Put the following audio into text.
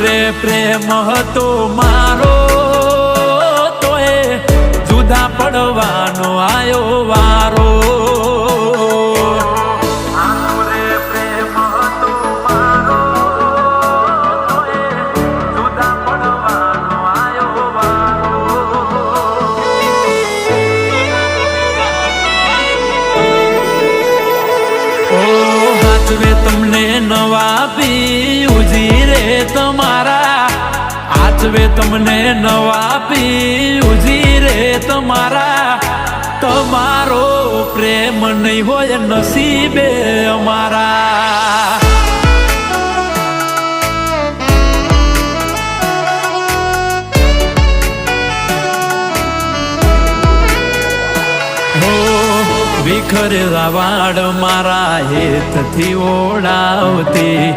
રે પ્રેમ હતો મારો તોય જુદા પડવાનો આયો વારો. હાચવે તમને નવા પીયુજી રે તમારા, હાચવે તમને નવા પીયુજી રે તમારા. તમારો પ્રેમ નહીં હોય નસીબે અમારા. વિખરેલા વાડ મારા હેતથી ઓળાવતી